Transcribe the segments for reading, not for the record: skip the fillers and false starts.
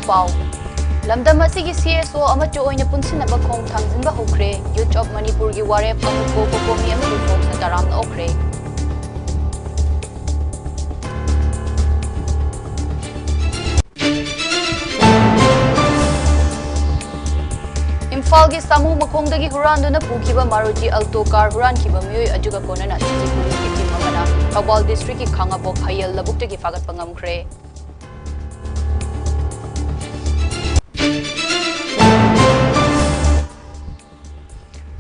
pau lamdam asigi CSO amachu oina punsinaba khong thamjinba hokre Youth of Manipur gi warep amuko kokomi amadi folks na taram na okre Imphal gi samu makhongdagi huranduna pukiba Maruti Alto car huran kiba myoi ajuga konana city police ki team amana Thawbal district ki Khangabok Hayal labukte ki fagat pangamkhre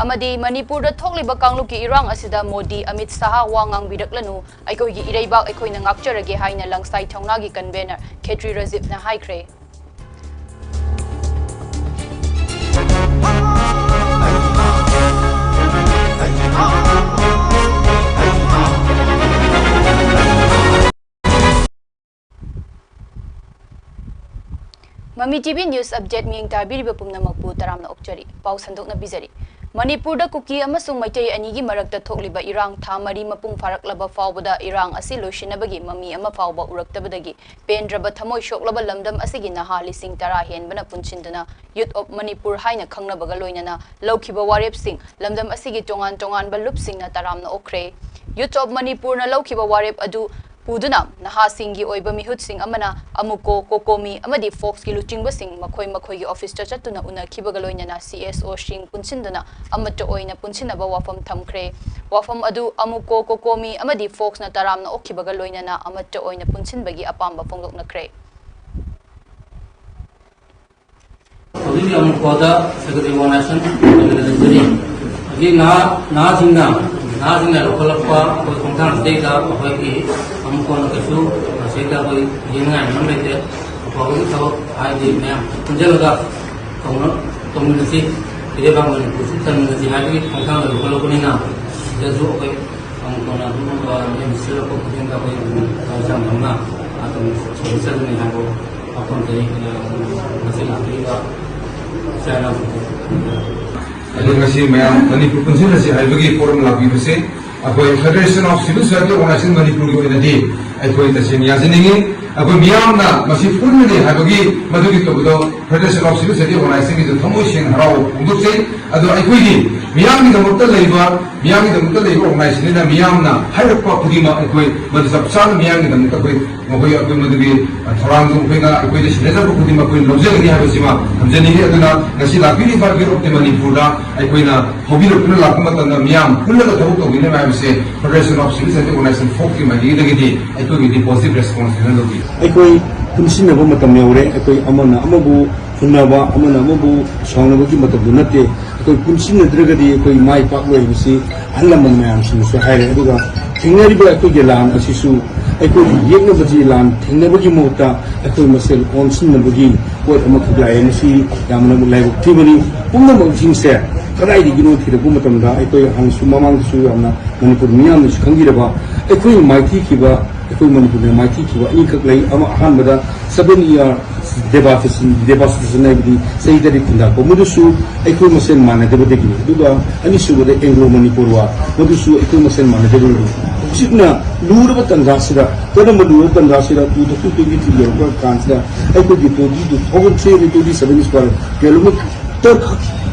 Amadi Manipur da thokliba kanglu ki irang asida Modi Amit Saha wangang bidaklanu aikoi gi ireibak aikoi na ngakcharage haina langsai thongna gi convener Khetri Razif na haikre Mami TV News Update miyang tabiri ba pumna magpu taram na okchari pau sandok na bizari Manipur da kuki amasung maitai anigi marakta thokliba irang thamari mapung faraklaba fawbada irang asi loishinabagi mami ama fawba uraktabadagi pendraba thamoi shoklaba lamdam asigi naha lising tara henbana punchinduna Youth of Manipur haina khangnabaga loinana laukhiba warep sing lamdam asigi tongan ba lup sing na taram na okre Youth of Manipur na laukhiba warep adu Puduna naha singi oiba mihut sing amana amuko kokomi amadi fox ki luchingba sing makhoi gi office cha chatuna una khibaga loinana CSO sing punchinduna amato oina punchinaba wafam thamkhre wafam adu amuko kokomi amadi fox na taram na okhibaga loinana amato oina punchinbagi apamba phongdokna khre Obviously amuko da secretary nation agi na singna lokalappa ko kongthang dega ko ki amuko na kasu seka ko yenga namete ko ko ai me kunjalaga community ide bang man ku tan ngi hai ki kongthang lokalapuna jesu ko amuko na du ba me sila ko kenga ko sam namna atom sel ni ha ko apon de masih aktiva sana Adikasi mayam Manipur Council si haibagi forum lagi bese akoi Federation of Civil Society Organization Manipur ko inadi akoi tasin yaziningi akoi miyam na masih fully haibagi madugi to do Federation of Civil Society Organization ki thamoi sing harau undukse ado akoi gi miyam ni damukta leiba organization na miyam na hairpa khudima akoi madu sabsan miyam ni damukta koi akoi madugi thorang du phenga akoi de sineza ko khudima koi lobjagi habasima hamjani aduna ngasi lakini fargir of Manipur da aikoina hobiro puna lakuma tanda miyam pullaga thawuk tawine maibse Federation of Civil Society Organization folk ki magi dagidi aikoi di positive response dinalogi aikoi kunsinna bo matam yaure aikoi amana amabu funaba amana amabu songnabagi matam dunate aikoi kunsinna dragadi aikoi mai pakwe bisi hallaman mayam sinsu haire aduga thingnari ba aikoi gelan asisu aikoi yekna baji lan thingnabagi mota aikoi masel onsinnabagi pot amakhlai nasi yamna mulai tibani pumna mangjingse kadai di gino thira gumatamda aikoi hangsu mamang su yamna Manipur miyam su khangiraba aikoi maiti kiba aikoi Manipur ne maiti kiba ani kaklai ama ahanbada 7 year devastations naibdi saidari kunda ko mudusu aikoi masen mana debadegi duga ani sugode Anglo Manipur wa mudusu aikoi masen mana debadu sikna luraba tandasira kada madu tandasira tu to tu gi ti yor ka kansda aikoi gi to di thogon che ri to di 7 square kilometer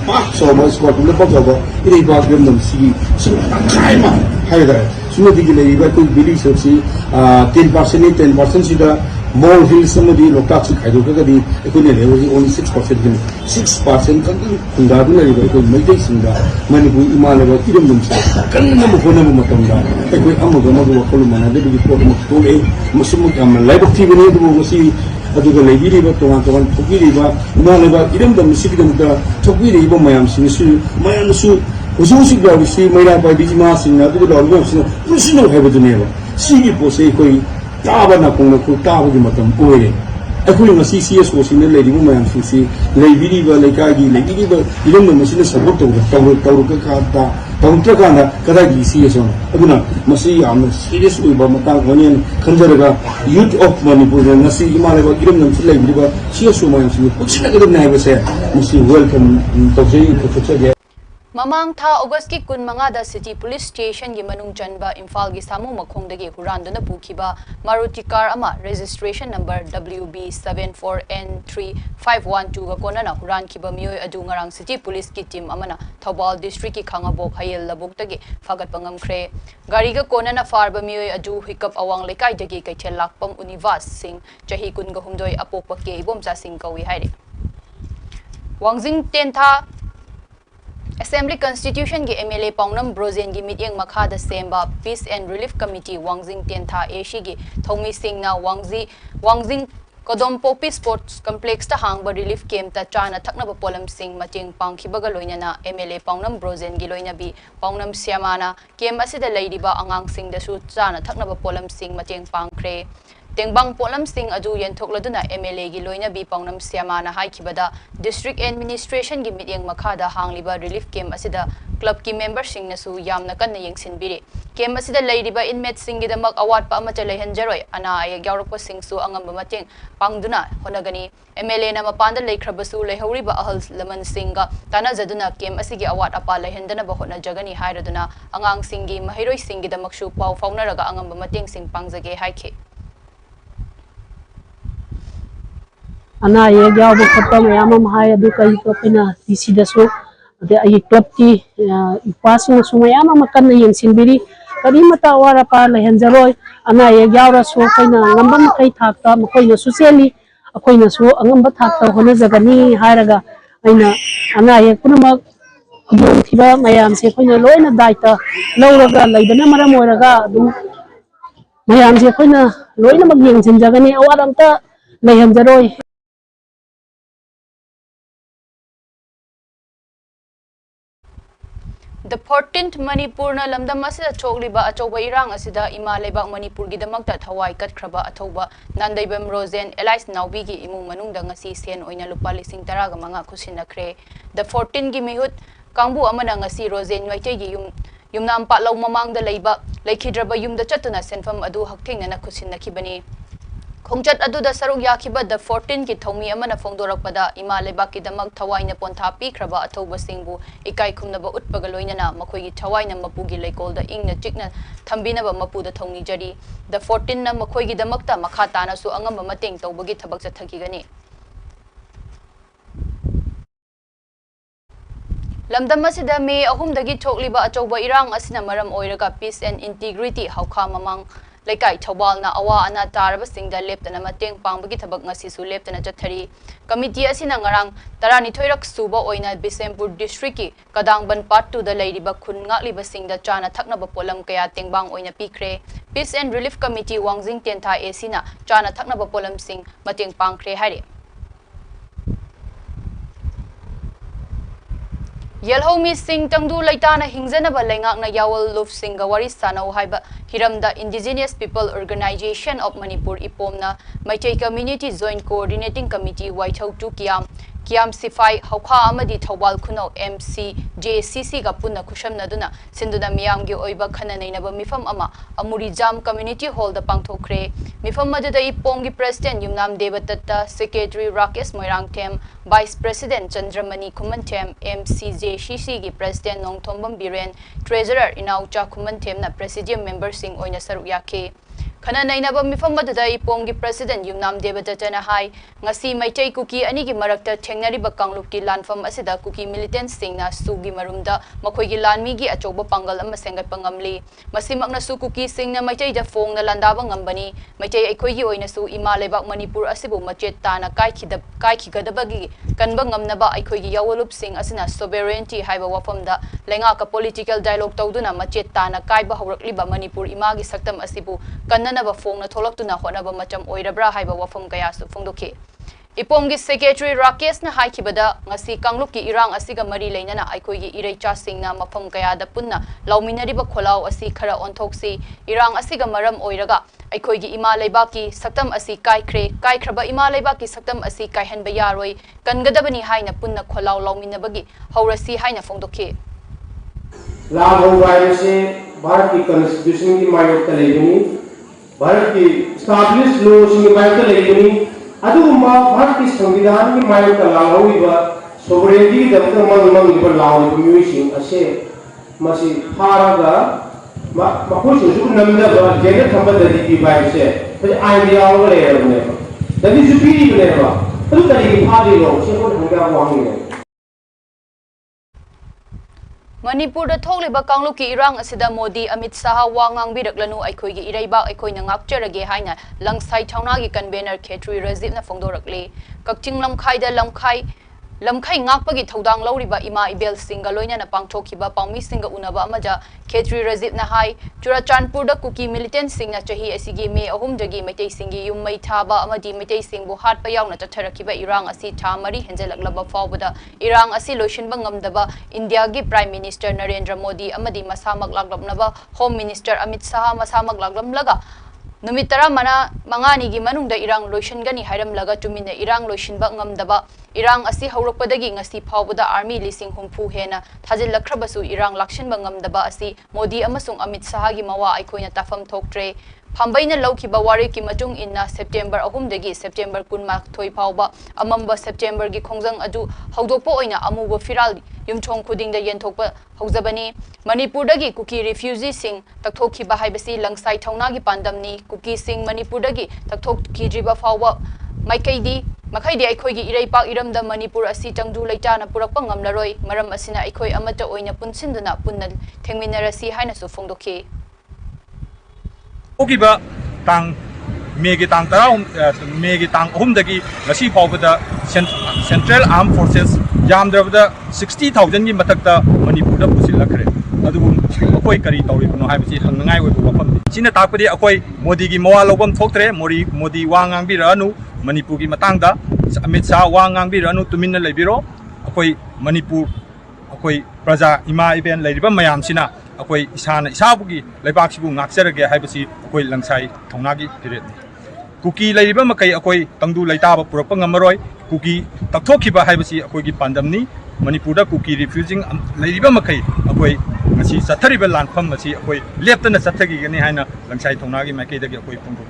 Pak sama squad le pak apa ini bag dem nam si kaima hai da suno digi le iba ko bili si 10% ni 10% sida more hill samadi lokak si khaido ka di ko ne le only 6% ni 6% kan kunda du le ko mai dai sinda mani bu imale ba idam dum kan na mo ko na mo matam da ko amma ga ma ko mana de bi ko mo to le musum am lai bakti bene du mo si aduga leibiriba tongan thokiriba imaleba iramdam sikidamta thokiriba mayam sinisu mayamsu ususi gawisi maira pai dijima sinna aduga dalgam sinna usino hebaduneba sigi pose koi tabana kongna ko tabugi matam oye akui ngasi CSO sinna leiribu mayam sisi leibiriba lekagi leibiriba iramdam sinna support tawru ka ta Tawutragana kadagi CSO aduna masi am serious uiba matang wanian khanjaraga Youth of Manipur nasi imaleba iram nam silai biba CSO mayam sini kuchina kadam nai base masi welcome tawjei ko Mamang tha August ki kun manga da City Police Station gi manung chanba Imphal gi samu makhong dagi huranduna pukiba Maruti car ama registration number WB74N3512 ga konana huran kiba mioi adu ngarang City Police ki team amana Thobal district ki khangabok hayel labok dagi fagat pangam khre gari ga konana farba mioi adu hikap awang lekai dagi kaithel lakpam Univas Singh chahi kun ga humdoi apokpa ke ibomcha Singh kawi haire Wangjing tentha Assembly Constitution ki MLA Paunam Brozen ki meeting makha da semba Peace and Relief Committee Wangjing Tentha Asia ki Thomi Singh na Wangjing Kodom Popi Sports Complex ta hangba relief camp ta chana thakna ba polam sing mateng pangkhiba ga loina na MLA Paunam Brozen gi loina bi Paunam Siamana camp asida leidi ba angang sing da su chana thakna ba polam sing mateng pangkhre Tengbang polam sing adu yenthokladuna MLA gi loina bi Paunam Siamana haikibada district administration gi meeting makha da hangliba relief camp asida club ki member sing na su yamna kanna yengsinbiri camp asida leiriba inmate sing gi damak award pa ama chalai hanjaroi ana ay yawrok sing su angamba mateng pangduna honagani MLA na mapanda leikhrabasu lehoriba ahal laman singa tana jaduna camp asigi award apa lehendana ba hona jagani hairaduna angang singi mahiroi singi damak su pau faunaraga angamba mateng sing pangjage haike Ana ye gyaw bu khatam yamam hay adu kai to pina tisi daso ade ai club ti passing su mayama makan yin sinbiri kadi mata wara pa la henjaroi ana ye gyaw ra so kaina ngambam kai thakta makoi na socially akoi na so angamba thakta hona jagani haraga aina ana ye kunuma dum thiba mayam se koina loina daita lawraga laidana maram oiraga dum mayam se koina loina mag yeng jagani awaramta la henjaroi The 14th Manipur na lamdam asida chogliba achoba irang asida ima lebak Manipur gi damakta thawai katkraba athoba Nandaibam Rosen Elias Naubi gi imung manungda ngasi sen oina lupa lising taraga manga khusinakre The 14 gi mihut kangbu amana ngasi Rosen waitei gi yumnam patlaw mamangda leiba leikhidraba yumda chatuna senfam adu hakthengna khusinakibani Khongchat adu da saruk yakiba the 14 ki thomi amana phongdorakpada ima lebak ki damak thawaina pontha pikraba athoba singbu ikai khumnaba utpaga loinana makhoi gi thawaina mapugi leikolda ingna chikna thambinaba mapuda thongni jari the 14 na makhoi gi damakta makha tana su angamba mateng tawbagi thabak chathakigani Lamdam asida me ahumdagi thokliba achoba irang asina maram oiraga peace and integrity hawkha mamang Laikai Thobal na awa ana taraba singda leptana mateng pangbagi thabak ngasi su leptana chathari committee asina ngarang tarani thoirak suba oina Bisempur district ki Kadangban part 2 da leiriba khun ngakliba singda chana thaknaba polam kaya tengbang oina pikre Peace and Relief Committee Wangjing Tentha Asina chana thaknaba polam sing mateng pangkhre haire Yelhomi Singh Tangdu Laitana Hingzanaba Lengakna Yawal Luf Singha Wari Sanau Haiba Hiramda Indigenous People Organization of Manipur Ipomna Maitai Community Joint Coordinating Committee Waithau Tu Kiam Sifai Hawkha Amadi Thobal Kuno MC JCC ga punna khushamnaduna sinduna miyamgi oiba khanainaba mifam ama Amuri Jam Community Hall da pangthokre mifam madada ipomgi President Yumnam Devatatta Secretary Rakesh Moirangthem Vice President Chandramani Khumanthem MC JCC gi President Nongthombam Biren Treasurer Inaucha Khumanthem na Presidium Member Singh oina saruk yakhe Khana nainaba mifam madada ipomgi President Yumnam Devatatta na hai ngasi maitai kuki ani gi marakta thengnariba kangluk ki lanfam asida kuki militant singna sugi marumda makhoi gi lanmi gi achoba pangal ama sengat pangamli masimakna su kuki singna maitai da fong na landaba ngambani maitai aikhoi gi oina su ima lebak Manipur asibu machet tana kai khigadabagi kanba ngamnaba aikhoi gi yawolup sing asina sovereignty haiba wafamda lenga ka political dialogue tawduna machet tana kai ba hawrakliba Manipur ima gi saktam asibu kannanaba fong na tholaktuna honaba macham oirabra haiba wafam kaya su fongdoke Ipomgi Secretary Rakesh na haikibada ngasi kanglukki irang asiga mari leinana aikoigi ireicha singna mafam kaya da punna lauminariba kholau asi khara onthoksi irang asiga maram oiraga aikoigi ima leibaki saktam asi kaikhraba ima leibaki saktam asi kaihanba yaroi kangadabani haina punna kholau lauminabagi haurasi haina fongdokhe लाभ से भारत की constitution की मान्यता लेगनी भारत की establish laws की मान्यता लेगनी अदुगुम्बा भारत की संविधान की मान्यता लाहौइबा sovereignty da mang ni ba law ni community ase masi pharaga ma ko su namda ba jena thamba da di bai se pa idea wa le ne da di su pi ne ba tu ta ni pha di lo se ko thanga wang ni Manipur da thokliba kangluki irang asida Modi Amit Shah wa ngangbiraklanu aikhoigi ireibak aikhoina ngakcherage haina langsai thaunagi convener Khetri Rajib na phongdorakle kakching lamkhai da lamkhai ngakpagi thodang lawriba ima ibel singa loina na pangthokhiba pangmi singa unaba amaja Khetri Rajib na hai Churachandpur da kuki militant singna chahi asigi me ahum jagi maitai singi yum mai thaba amadi maitai singbu hatpa yauna chatharakiba irang asi tha mari henjelaklaba fawbada irang asi loishinba ngamdaba India gi Prime Minister Narendra Modi amadi masamak laglabnaba Home Minister Amit Shah masamak laglamlaga Numitara mana mangani gi manungda irang loishingani hairamlaga tumina irang loishinba ngamdaba irang asi haurakpadagi ngasi phawbada army lising humpu hena thajillakhrabasu irang lakshinba ngamdaba asi Modi amasung Amit Shah gi mawa aikhoina tafam thoktre Phambaina laukiba wari ki matung inna September 3 dagi September 12 phawba amamba September gi khongjang adu hawdokpa oina amuba firal yumthong khuding da yenthokpa hawjabani Manipur dagi kuki refugee sing takthokhi ba haibasi langsai thauna gi pandamni kuki sing Manipur dagi takthokhi driba phawba maikaidi aikhoi gi iraipak iramda Manipur asi tangdu leitana purakpa ngamlaroi maram asina aikhoi amata oina punsinduna punna thengminarasi haina su phongdokhi Okiba tang megi tang tarahum megi tang dagi ngasi phawbada Central Armed Forces yamdrabda 60,000 gi matakta Manipur da pusilakhre adubu akoi kari tawribno haibasi hangngai oibu wafam sina takpadi akoi Modi gi mawa lobam thoktre Modi wangang bi ranu Manipur gi matangda Amit Shah wangang bi ranu tuminna leibiro akoi Manipur akoi praja ima event leiriba mayam sina akoi isana isabugi leibak sibu ngakserage haibasi akoi langsai thaunagi period kuki leiriba makai akoi tangdu leitaba purakpa ngamaroi kuki takthokhiba haibasi akoi gi pandamni Manipur da kuki refusing leiriba makai akoi ngasi sathariba lanpham masi akoi leptana sathagi gani haina langsai thaunagi makai dagi akoi pungdu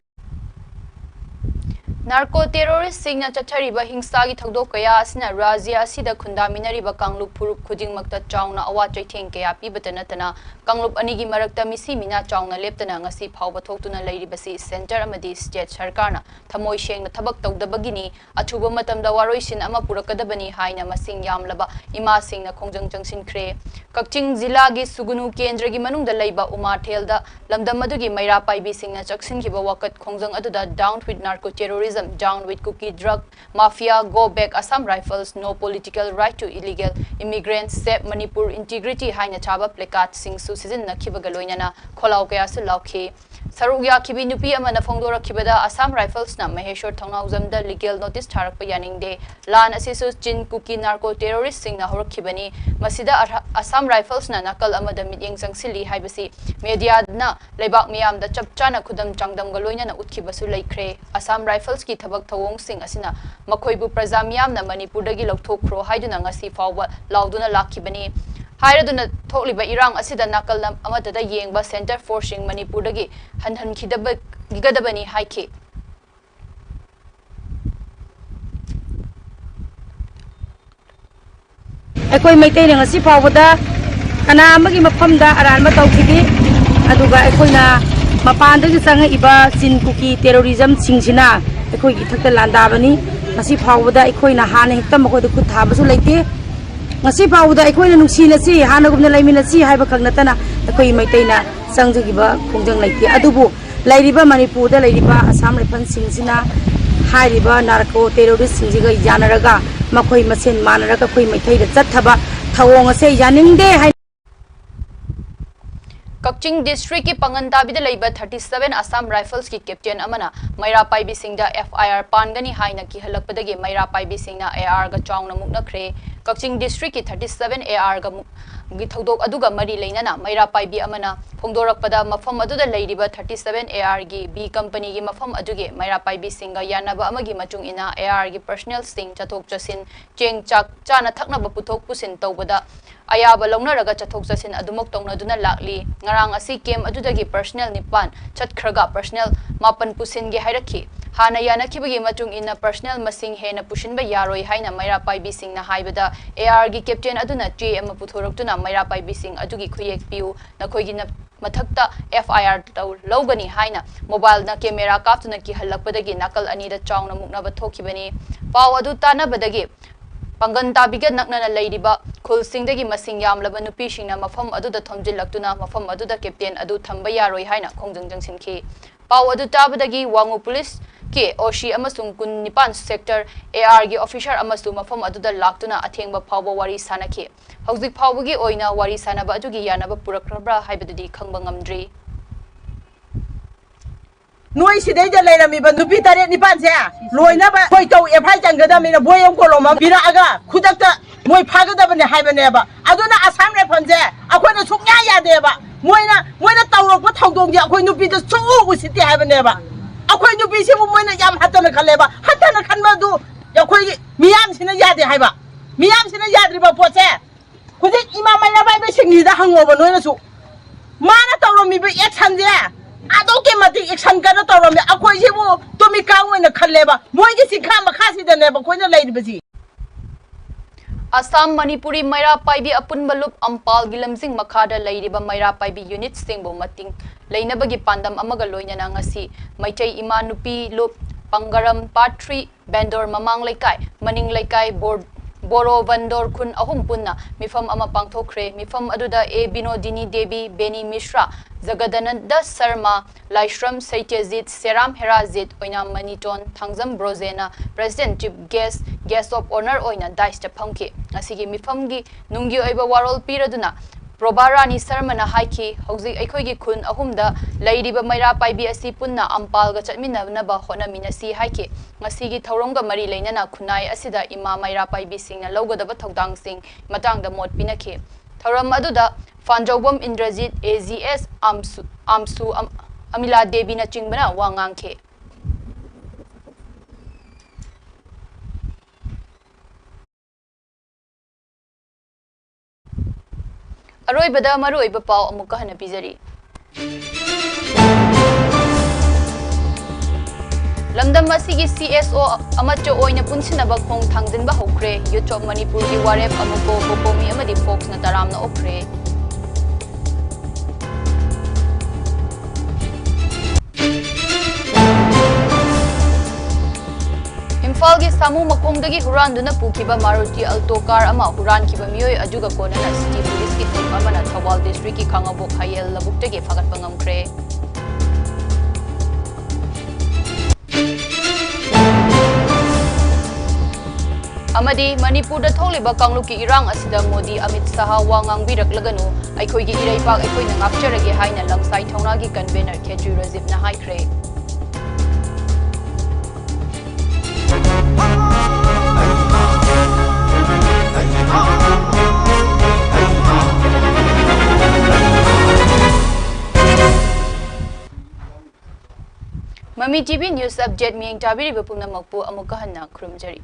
Narco terrorist singna chathariba hingsagi thagdok kaya asina Rajya asida khundaminariba Kanglup Phurup khudingmakta chauna awa chaitheng kaya pibatana tana Kanglup anigi marakta misi mina chauna leptana ngasi phawba thoktuna leiribasi center amadi state sarkarna thamoi shengna thabak tawdabagini athuba matamda waroisin ama purakadabani haina masing yamlaba ima singna khongjang changsinkhre Kakching zila gi sugunu kendra gi manungda leiba Uma Thelda lamdam adugi maira paibi singna chaksinkiba wakat khongjang aduda down with narco terrorism down with cookie drug mafia go back Assam Rifles no political right to illegal immigrants save Manipur integrity haina chaba placard sing su season na khibaga loinana kholau kaya su laukhi sarugya khibi nupi amana phongdora khibada Assam Rifles na Maheshwar Thongaujam da legal notice tharakpa yaningde lan asisu chin cookie narco terrorist sing na horakhibani masida Assam Rifles na nakal amada mityeng changsili haibasi media na leibak miyam da chapchana khudam changdam galoina na utkibasu laikre Assam Rifles ki thabak thawong sing asina makhoibu praja miyam na Manipur dagi lokthokro haiduna ngasi fawba lauduna lakhibani Hairaduna thokliba irang asida nakal amata da yengba center forcing Manipur dagi hanhan khidabani haiki Ekoi maitai na ngasi phawda kana amagi mafamda aranma tawkhidi aduga ekoina mapandagi sanga iba sin kuki terrorism singsina ekoi gi thakta landabani ngasi phawda ekoina hana hekta makoi du kuthabasu leite ngasi phawda ekoina nuksina si hana gumna laimina si haiba khagnatana ekoi maitai na sangjagiba khongjang leite adubu lairiba Manipur da lairiba Assam Rifles singsina hairiba narco terrorist singjiga yanaraga makoi masen manaraga koi maitai da chathaba thawong ase yaningde hai Kakching district ki Pangantabida leiba 37 Assam Rifles ki captain amana Maira Paibi Singda FIR pangani haina ki halakpadagi Maira Paibi Singna AR ga chawna mukna khre Kakching district ki 37 AR ga gi thodok aduga mari leinana Maira Paibi amana phongdorakpada mafam aduda leiriba 37 AR gi B company gi mafam aduge Maira Paibi Singa yanaba amagi machung ina AR gi personnel sing chathok chasin cheng chak chana thakna ba puthok pusin tawbada ayaba launaraga chathok chasin adumok tongnaduna lakli ngarang asi kem adudagi personnel nipan chatkhraga personnel mapan pusin gi hairakhi Hana yanakibagi matung inna personal masing hena pushinba yaroi haina maira paibi sing na haibada AR gi captain aduna J ama puthoroktuna maira paibi sing adugi khuyek piu nakhoigi na mathakta FIR taw logani haina mobile na camera kaptuna ki halakpadagi nakal ani da chawna mukna ba thokibani paw adu tana badagi Pangan tabiga nakna laydiba khul singdagi masing yamlaba nupi singna mafam adu da thomjilaktuna mafam adu da captain adu thamba yaroi haina khongjang jangsinki paw adu tabadagi wangu police ke oshi amasung kun nipan sector AR gi officer amasu mafam adu da laktuna athengba phawba wari sanaki hauzik phawbagi oina wari sanaba adugi yanaba purakrabra haibadudi khangba ngamdri Noi si dei delle mi bandu pitare ni panse loi na ba koi tau e phai jangada mi na boyam ko loma bira aga khudakta moi phagada bane haibane ba aduna asam re phanje akhoi na suknya ya de ba moina tawrok ba thawdong ji akhoi nupi da chu usiti haibane ba akhoi nupi si moina yam hatana khale ba hatana khanba du akhoi miyam sina ya de haiba miyam sina ya dri ba poche khudi imam mai na bai be singni da hango ba noina su mana tawro mi be action je adoke mati action kana tawro mi akhoi si bo to mi kaung na khale ba moi gi sikha ma khasi da ne ba khoi na lai ba ji Assam Manipuri Maira Paibi Apun Balup Ampal Gilamsing Makada Layriba Maira Paibi Unit Singbo Mating Lainabagi Pandam Amagaloina Nangasi Maitai Imanupi Lup Pangaram Part 3 Bandor Mamang Laikai Maning Laikai Boro Vandor Kun Ahum Punna Mifam Ama Pangthokre Mifam Aduda E Binodini Devi Beni Mishra Zagadananda Sarma Laishram Saityazit Seram Herazit Oina Maniton Thangzam Brozena President Chief Guest of Honor Oina Dice Pamki Asigi Mifamgi Nungi Oiba Warol Piraduna Probarani Sarmana Haiki Hosi Ekoigi Kun Ahumda Laidiba Maira Paibi Asi Punna Ampalga Chatmina Naba Hona Minasi Haiki Masigi Tauronga Mari Lainana Kunai Asida Ima Maira Paibi Sing Logo the Batogdang Sing Matang the Mot Pinaki Tauram Aduda Fanjobom Indrajit AZS Amsu Amila Devi na Chingbana Wangangke Aroy bada maroy ba pao amuka hana pizari Lamdam masigi CSO amacho oina punsinaba khong thangjinba hokre Youth of Manipur gi warep amuko bopomi amadi folks na taramna okre Imphal gi samu makongdagi huranduna pukiba Maruti Alto car ama huran kiba miyoi ajuga konana city police ki team amana Thawal district ki Khangabok Hayel labuktagi phagatpa ngamkhre Amadi Manipur da tholiba kangluki irang asida Modi Amit Saha wangang biraklaganu aikhoi gi iraipak aikhoi na ngapcharage haina langsai thongna gi convener Khejri Razib na haikre MAMI TV News Update Miyang Tabiri Bapungna Magpu Amukahanna Krumjari